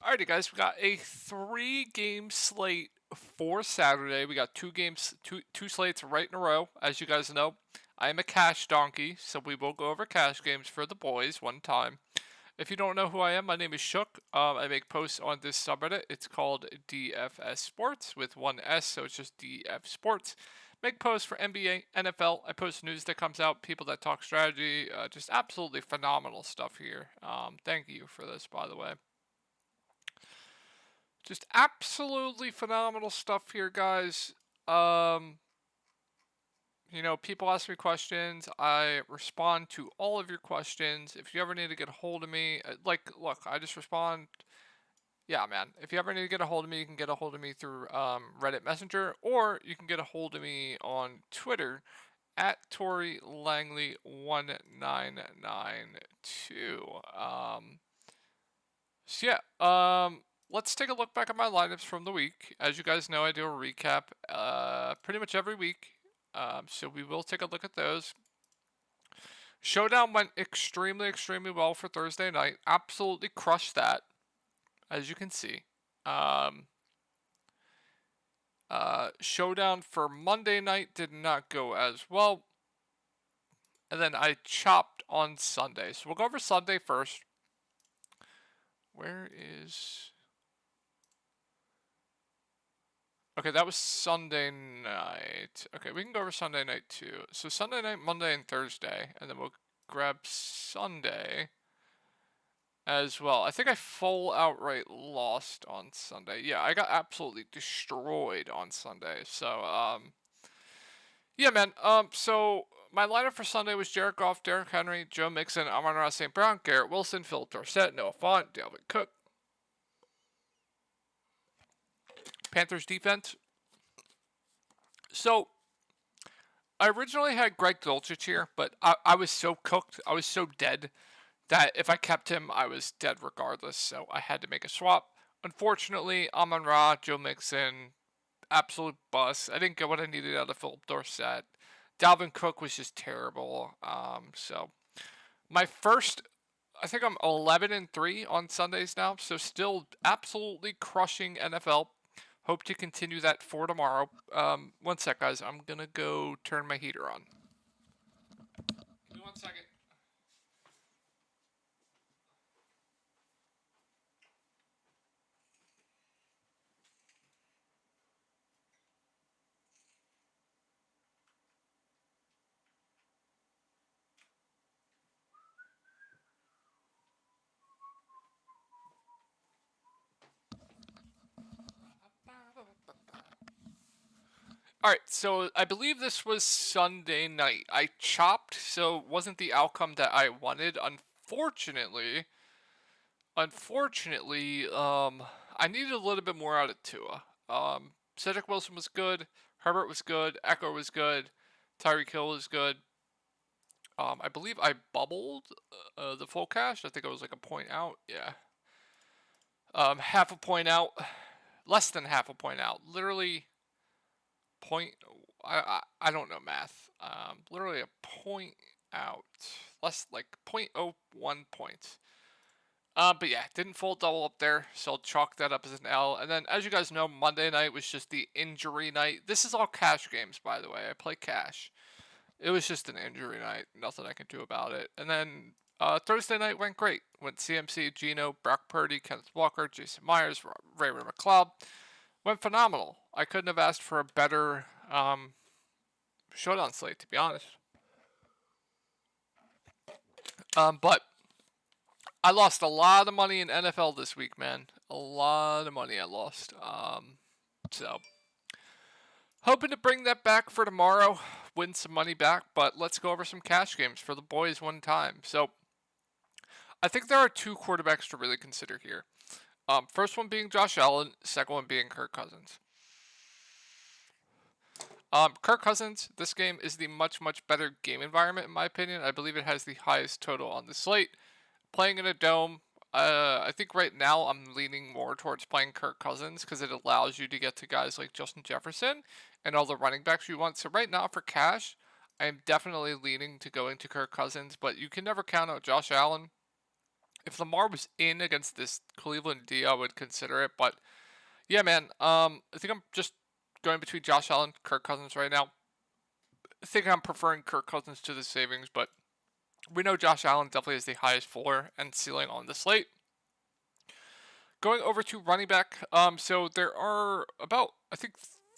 Alrighty, guys, we got a 3-game slate for Saturday. We got two slates right in a row. As you guys know, I am a cash donkey, so we will go over cash games for the boys one time. If you don't know who I am, my name is Shook. I make posts on this subreddit. It's called DFS Sports with one S, so it's just DF Sports. Make posts for NBA, NFL. I post news that comes out, people that talk strategy. Just absolutely phenomenal stuff here. Thank you for this, by the way. Just absolutely phenomenal stuff here, guys. Um, People ask me questions. I respond to all of your questions. If you ever need to get a hold of me, look, I just respond. Yeah, man. If you ever need to get a hold of me, you can get a hold of me through Reddit Messenger, or you can get a hold of me on Twitter at Tori Langley 1992. So yeah, let's take a look back at my lineups from the week. As you guys know, I do a recap pretty much every week. So we will take a look at those. Showdown went extremely, extremely well for Thursday night. Absolutely crushed that, as you can see. Showdown for Monday night did not go as well. And then I chopped on Sunday. So we'll go over Sunday first. Where is... Okay, that was Sunday night. Okay, we can go over Sunday night too. So Sunday night, Monday, and Thursday. And then we'll grab Sunday as well. I think I full outright lost on Sunday. Yeah, I got absolutely destroyed on Sunday. So, yeah, man. So my lineup for Sunday was Jared Goff, Derrick Henry, Joe Mixon, Amon-Ra St. Brown, Garrett Wilson, Philip Dorsett, Noah Fant, Dalvin Cook. Panthers defense. So I originally had Greg Dulcich here, but I was so cooked, I was so dead, that if I kept him, I was dead regardless, so I had to make a swap. Unfortunately, Amon-Ra, Joe Mixon, absolute bust. I didn't get what I needed out of Philip Dorsett. Dalvin Cook was just terrible. So my first, I think I'm 11-3 on Sundays now, so still absolutely crushing NFL. Hope to continue that for tomorrow. One sec, guys. I'm gonna go turn my heater on. Give me 1 second. Alright, so I believe this was Sunday night. I chopped, so it wasn't the outcome that I wanted. Unfortunately, I needed a little bit more out of Tua. Cedric Wilson was good, Herbert was good, Echo was good, Tyreek Hill was good. I believe I bubbled the full cash. I think I was like a point out. Yeah. Half a point out. Less than half a point out. Literally point. I don't know math. Literally a point out. Less like 0.01 points. But yeah, didn't full double up there, so I'll chalk that up as an L. And then, as you guys know, Monday night was just the injury night. This is all cash games, by the way. I play cash. It was just an injury night. Nothing I can do about it. And then Thursday night went great. Went CMC, Geno, Brock Purdy, Kenneth Walker, Jason Myers, Raymond McLeod. Went phenomenal. I couldn't have asked for a better showdown slate, to be honest. But I lost a lot of money in NFL this week, man. A lot of money I lost. So hoping to bring that back for tomorrow, win some money back. But let's go over some cash games for the boys one time. So I think there are two quarterbacks to really consider here. First one being Josh Allen, second one being Kirk Cousins. Kirk Cousins, this game is the much, much better game environment in my opinion. I believe it has the highest total on the slate. Playing in a dome, I think right now I'm leaning more towards playing Kirk Cousins because it allows you to get to guys like Justin Jefferson and all the running backs you want. So right now for cash, I am definitely leaning to going to Kirk Cousins, but you can never count out Josh Allen. If Lamar was in against this Cleveland D, I would consider it. But yeah, man, I think I'm just going between Josh Allen, Kirk Cousins right now. I think I'm preferring Kirk Cousins to the savings, but we know Josh Allen definitely has the highest floor and ceiling on the slate. Going over to running back, so there are about, I think,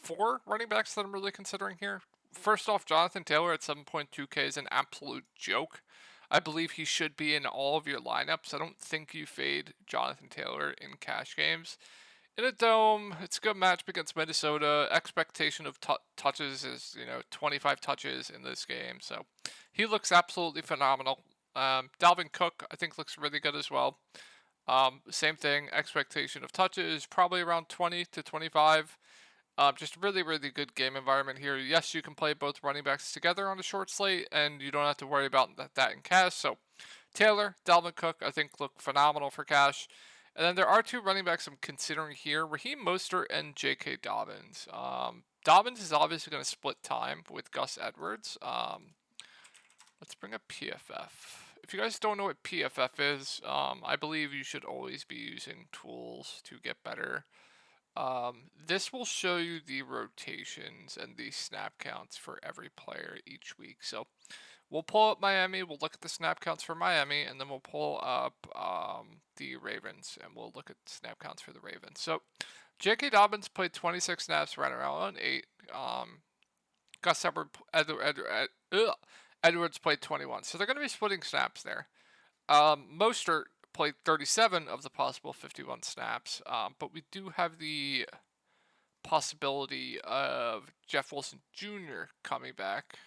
4 running backs that I'm really considering here. First off, Jonathan Taylor at 7.2K is an absolute joke. I believe he should be in all of your lineups. I don't think you fade Jonathan Taylor in cash games. In a dome, it's a good matchup against Minnesota. Expectation of touches is, 25 touches in this game. So he looks absolutely phenomenal. Dalvin Cook, I think, looks really good as well. Same thing, expectation of touches, probably around 20 to 25. Just really, really good game environment here. Yes, you can play both running backs together on a short slate, and you don't have to worry about that in cash. So Taylor, Dalvin Cook, I think look phenomenal for cash. And then there are 2 running backs I'm considering here, Raheem Mostert and J.K. Dobbins. Dobbins is obviously going to split time with Gus Edwards. Let's bring up PFF. If you guys don't know what PFF is, I believe you should always be using tools to get better. This will show you the rotations and the snap counts for every player each week. So we'll pull up Miami, we'll look at the snap counts for Miami, and then we'll pull up the Ravens, and we'll look at snap counts for the Ravens. So J.K. Dobbins played 26 snaps, ran around 8. Gus Edwards played 21. So they're going to be splitting snaps there. Mostert played 37 of the possible 51 snaps, but we do have the possibility of Jeff Wilson Jr. coming back.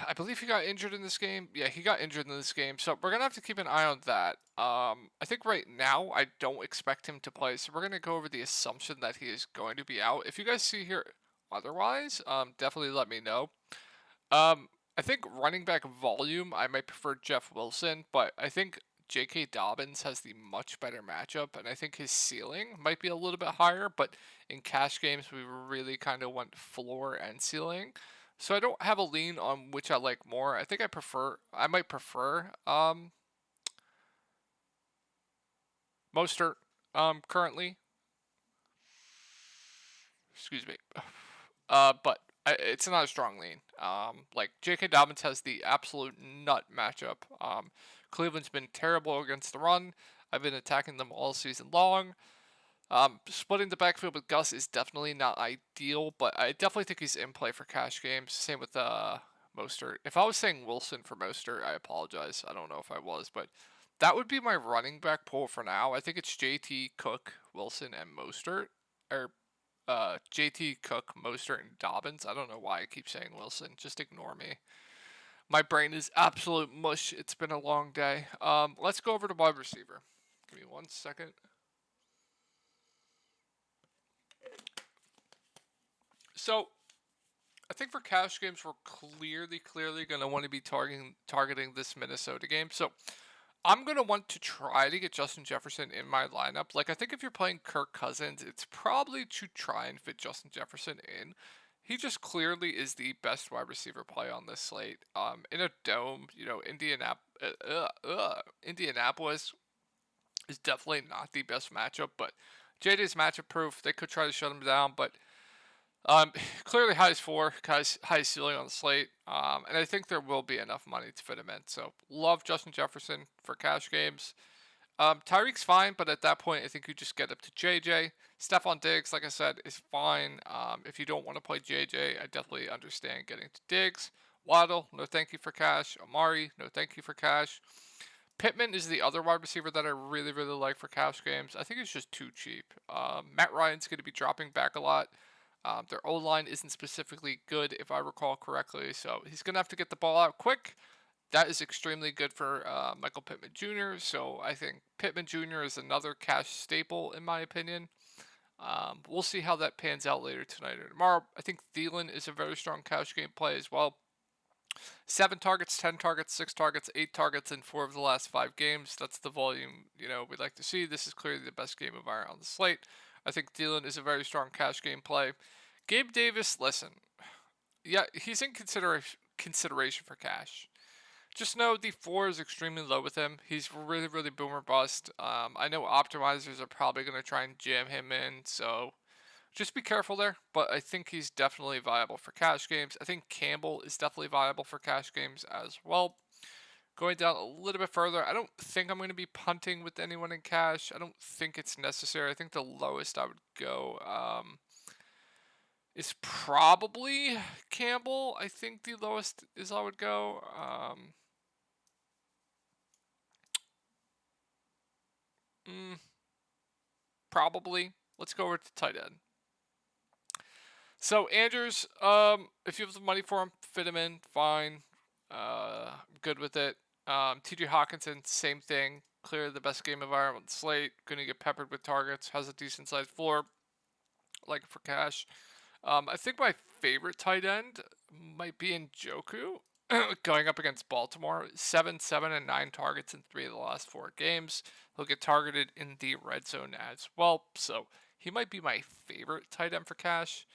I believe he got injured in this game. Yeah, he got injured in this game, so we're going to have to keep an eye on that. I think right now I don't expect him to play, so we're going to go over the assumption that he is going to be out. If you guys see here otherwise, definitely let me know. I think running back volume, I might prefer Jeff Wilson, but I think J.K. Dobbins has the much better matchup, and I think his ceiling might be a little bit higher, but in cash games, we really kind of went floor and ceiling. So I don't have a lean on which I like more. I think I might prefer Mostert currently. Excuse me. But it's not a strong lean. Like J.K. Dobbins has the absolute nut matchup. Cleveland's been terrible against the run. I've been attacking them all season long. Splitting the backfield with Gus is definitely not ideal, but I definitely think he's in play for cash games. Same with Mostert. If I was saying Wilson for Mostert, I apologize. I don't know if I was, but that would be my running back pool for now. I think it's JT, Cook, Wilson, and Mostert. Or JT, Cook, Mostert, and Dobbins. I don't know why I keep saying Wilson. Just ignore me. My brain is absolute mush. It's been a long day. Let's go over to wide receiver. Give me 1 second. So, I think for cash games, we're clearly going to want to be targeting this Minnesota game. So, I'm going to want to try to get Justin Jefferson in my lineup. Like, I think if you're playing Kirk Cousins, it's probably to try and fit Justin Jefferson in. He just clearly is the best wide receiver play on this slate. In a dome, Indianapolis is definitely not the best matchup, but JD's matchup proof. They could try to shut him down, but clearly highest floor, highest ceiling on the slate, and I think there will be enough money to fit him in. So love Justin Jefferson for cash games. Tyreek's fine, but at that point, I think you just get up to JJ. Stephon Diggs, like I said, is fine. If you don't want to play JJ, I definitely understand getting to Diggs. Waddle, no thank you for cash. Amari, no thank you for cash. Pittman is the other wide receiver that I really, really like for cash games. I think it's just too cheap. Matt Ryan's going to be dropping back a lot. Their O-line isn't specifically good, if I recall correctly, so he's going to have to get the ball out quick. That is extremely good for Michael Pittman Jr., so I think Pittman Jr. is another cash staple, in my opinion. We'll see how that pans out later tonight or tomorrow. I think Thielen is a very strong cash game play as well. 7 targets, 10 targets, 6 targets, 8 targets in 4 of the last 5 games. That's the volume, we'd like to see. This is clearly the best game environment on the slate. I think Thielen is a very strong cash game play. Gabe Davis, listen. Yeah, he's in consideration for cash. Just know the floor is extremely low with him. He's really, really boomer bust. I know optimizers are probably going to try and jam him in, so just be careful there. But I think he's definitely viable for cash games. I think Campbell is definitely viable for cash games as well. Going down a little bit further, I don't think I'm going to be punting with anyone in cash. I don't think it's necessary. I think the lowest I would go is probably Campbell. I think the lowest is I would go. Probably. Let's go over to tight end. So Andrews, if you have the money for him, fit him in, fine. Good with it. T.J. Hawkinson, same thing. Clearly the best game environment on the slate. Going to get peppered with targets. Has a decent sized floor. Like for cash. I think my favorite tight end might be Njoku. Going up against Baltimore, 7, 7, and 9 targets in 3 of the last 4 games. He'll get targeted in the red zone as well. So he might be my favorite tight end for cash.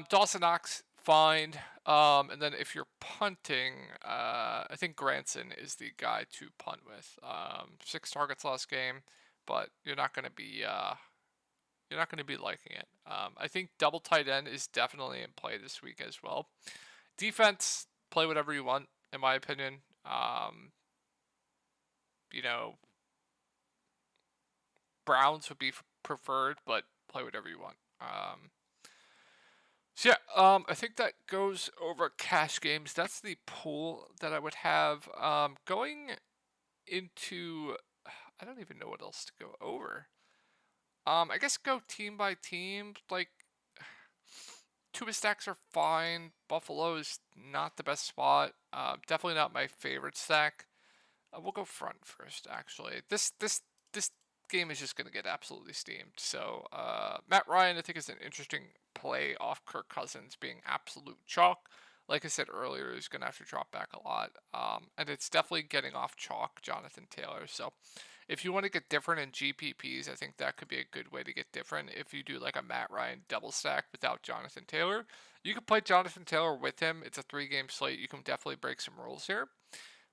Dawson Knox, fine. And then if you're punting, I think Granson is the guy to punt with. 6 targets last game, but you're not going to be liking it. I think double tight end is definitely in play this week as well. Defense, play whatever you want, in my opinion. Browns would be preferred, but play whatever you want. I think that goes over cash games. That's the pool that I would have. Going into, I don't even know what else to go over. I guess go team by team. Like, Tuba stacks are fine. Buffalo is not the best spot. Definitely not my favorite stack. We'll go front first. Actually, this game is just going to get absolutely steamed. So Matt Ryan, I think, is an interesting play off Kirk Cousins being absolute chalk. Like I said earlier, he's going to have to drop back a lot. And it's definitely getting off chalk, Jonathan Taylor. So if you want to get different in GPPs, I think that could be a good way to get different. If you do like a Matt Ryan double stack without Jonathan Taylor, you can play Jonathan Taylor with him. It's a 3-game slate. You can definitely break some rules here.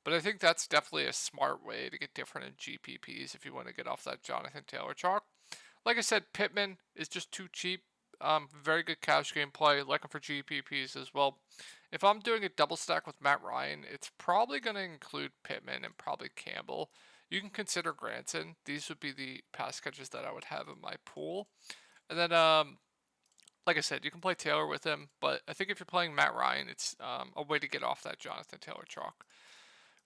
But I think that's definitely a smart way to get different in GPPs if you want to get off that Jonathan Taylor chalk. Like I said, Pittman is just too cheap. Very good cash game play. Looking for GPPs as well. If I'm doing a double stack with Matt Ryan, it's probably going to include Pittman and probably Campbell. You can consider Granson. These would be the pass catches that I would have in my pool. And then, like I said, you can play Taylor with him. But I think if you're playing Matt Ryan, it's a way to get off that Jonathan Taylor chalk.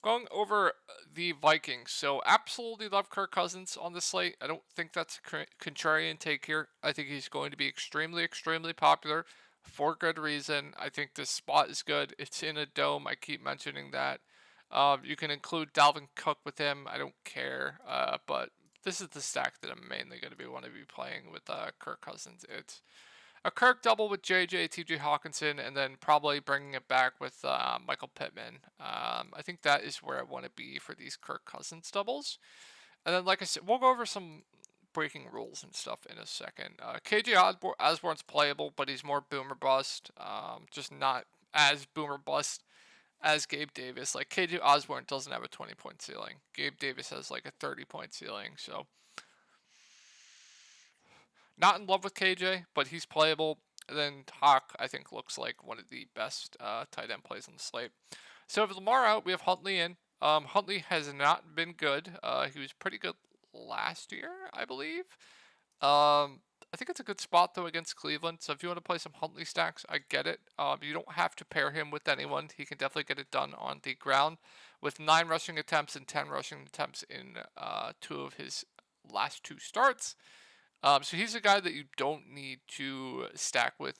Going over the Vikings, so absolutely love Kirk Cousins on the slate. I don't think that's a contrarian take here. I think he's going to be extremely, extremely popular for good reason. I think this spot is good. It's in a dome. I keep mentioning that. You can include Dalvin Cook with him. I don't care. But this is the stack that I'm mainly going to want to be playing with Kirk Cousins. It's a Kirk double with JJ, TJ Hawkinson, and then probably bringing it back with Michael Pittman. I think that is where I want to be for these Kirk Cousins doubles. And then, like I said, we'll go over some breaking rules and stuff in a second. KJ Osborne's playable, but he's more boomer bust. Just not as boomer bust as Gabe Davis. Like, KJ Osborne doesn't have a 20-point ceiling. Gabe Davis has like a 30-point ceiling, so not in love with KJ, but he's playable. And then Hawk, I think, looks like one of the best tight end plays on the slate. So with Lamar out, we have Huntley in. Huntley has not been good. He was pretty good last year, I believe. I think it's a good spot, though, against Cleveland. So if you want to play some Huntley stacks, I get it. You don't have to pair him with anyone. He can definitely get it done on the ground. With 9 rushing attempts and 10 rushing attempts in 2 of his last 2 starts. So he's a guy that you don't need to stack with.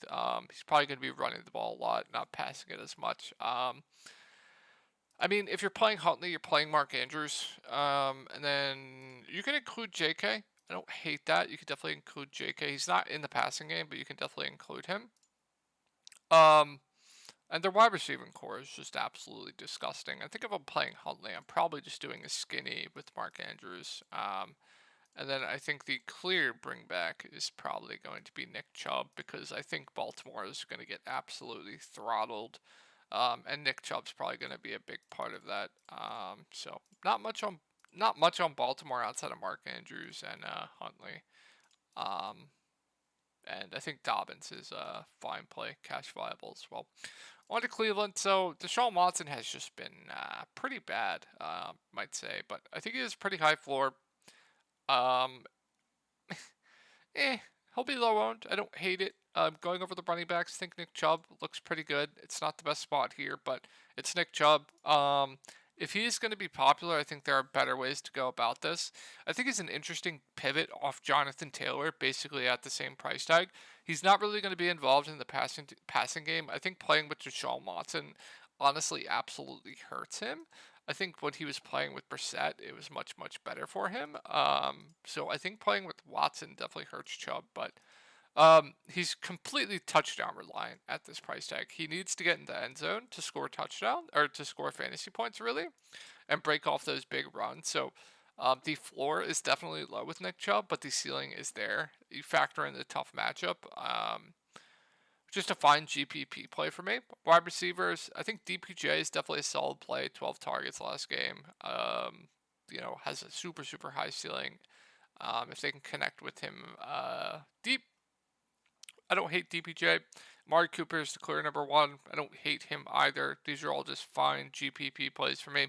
He's probably going to be running the ball a lot, not passing it as much. I mean, if you're playing Huntley, you're playing Mark Andrews. And then you can include JK. I don't hate that. You can definitely include JK. He's not in the passing game, but you can definitely include him. And their wide receiving core is just absolutely disgusting. I think if I'm playing Huntley, I'm probably just doing a skinny with Mark Andrews. And then I think the clear bring back is probably going to be Nick Chubb, because I think Baltimore is going to get absolutely throttled And Nick Chubb's probably going to be a big part of that. So not much on Baltimore outside of Mark Andrews and Huntley. Um, and I think Dobbins is a fine play, cash viable as well. On to Cleveland. So Deshaun Watson has just been pretty bad, might say, but I think he has pretty high floor. Um, eh, he'll be low owned. I don't hate it. Going over the running backs, I think Nick Chubb looks pretty good. It's not the best spot here, but it's Nick Chubb. If he's going to be popular, I think there are better ways to go about this. I think he's an interesting pivot off Jonathan Taylor, basically at the same price tag. He's not really going to be involved in the passing game. I think playing with Deshaun Watson honestly absolutely hurts him. I think when he was playing with Brissett, it was much, much better for him. So I think playing with Watson definitely hurts Chubb, but he's completely touchdown reliant at this price tag. He needs to get in the end zone to score a touchdown or to score fantasy points, really, and break off those big runs. So the floor is definitely low with Nick Chubb, but the ceiling is there. You factor in the tough matchup. Just a fine GPP play for me. Wide receivers, I think DPJ is definitely a solid play. 12 targets last game. Has a super, super high ceiling. If they can connect with him deep, I don't hate DPJ. Amari Cooper is the clear number one. I don't hate him either. These are all just fine GPP plays for me.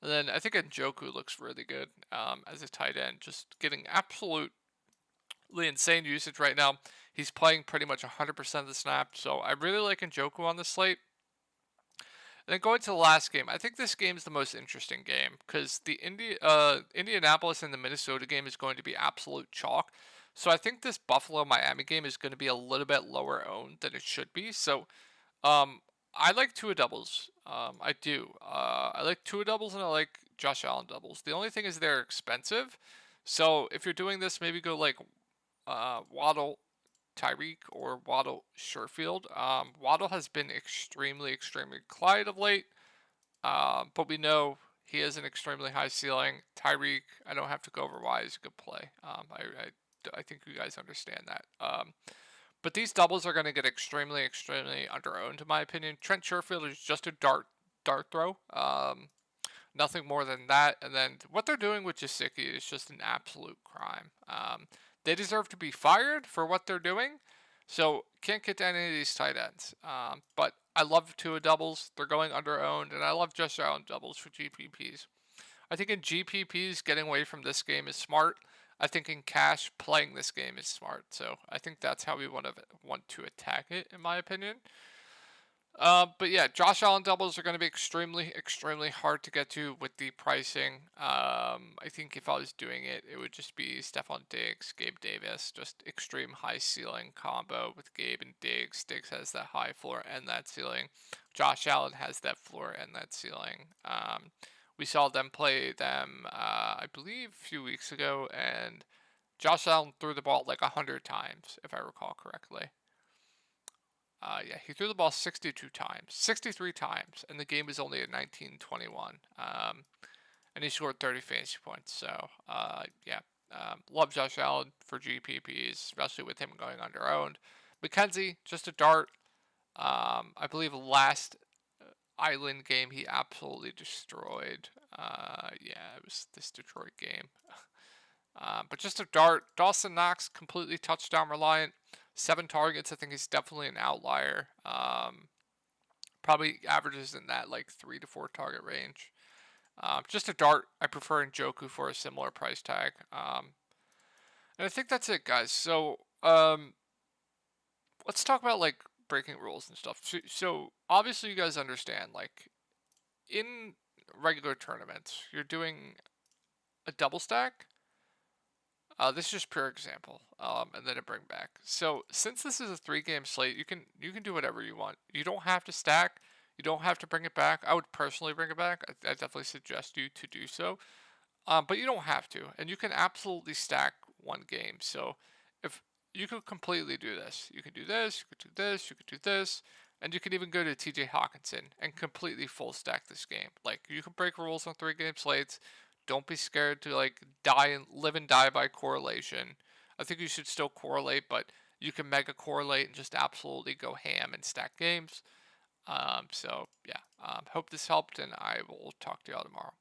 And then I think Njoku looks really good as a tight end. Just getting absolutely insane usage right now. He's playing pretty much 100% of the snaps, so I really like Njoku on the slate. And then going to the last game, I think this game is the most interesting game because the Indianapolis and the Minnesota game is going to be absolute chalk. So I think this Buffalo Miami game is going to be a little bit lower owned than it should be. So I like Tua doubles. I do. I like Tua doubles and I like Josh Allen doubles. The only thing is they're expensive. So if you're doing this, maybe go like Waddle, Tyreek, or Waddle Sherfield. Waddle has been extremely, extremely quiet of late, but we know he has an extremely high ceiling. Tyreek, I don't have to go over why he's a good play. I think you guys understand that. But these doubles are going to get extremely, extremely underowned in my opinion. Trent Sherfield is just a dart throw. Nothing more than that. And then what they're doing with Gesicki is just an absolute crime. They deserve to be fired for what they're doing. So can't get to any of these tight ends. But I love Tua doubles. They're going underowned. And I love Josh Allen doubles for GPPs. I think in GPPs, getting away from this game is smart. I think in cash, playing this game is smart. So I think that's how we want to attack it, in my opinion. But yeah, Josh Allen doubles are going to be extremely, extremely hard to get to with the pricing. I think if I was doing it, it would just be Stephon Diggs, Gabe Davis, just extreme high ceiling combo with Gabe and Diggs. Diggs has that high floor and that ceiling. Josh Allen has that floor and that ceiling. We saw them play them, I believe, a few weeks ago, and Josh Allen threw the ball like 100 times, if I recall correctly. Yeah, he threw the ball 62 times, 63 times, and the game was only at 19-21. And he scored 30 fantasy points. So, yeah, love Josh Allen for GPPs, especially with him going underowned. McKenzie, just a dart. I believe last Island game he absolutely destroyed. Yeah, it was this Detroit game. But just a dart. Dawson Knox, completely touchdown reliant. 7 targets, I think he's definitely an outlier. Probably averages in that like 3 to 4 target range. Just a dart. I prefer Njoku for a similar price tag. And I think that's it, guys. So let's talk about like breaking rules and stuff. So obviously you guys understand like in regular tournaments you're doing a double stack. This is just pure example, and then a bring back. So since this is a 3-game slate, you can do whatever you want. You don't have to stack. You don't have to bring it back. I would personally bring it back. I definitely suggest you to do so. But you don't have to, and you can absolutely stack one game. So if you could completely do this, you could do this, you could do this, you could do this, and you could even go to TJ Hawkinson and completely full stack this game. Like you can break rules on 3-game slates. Don't be scared to like live and die by correlation. I think you should still correlate, but you can mega correlate and just absolutely go ham and stack games. So yeah, hope this helped, and I will talk to y'all tomorrow.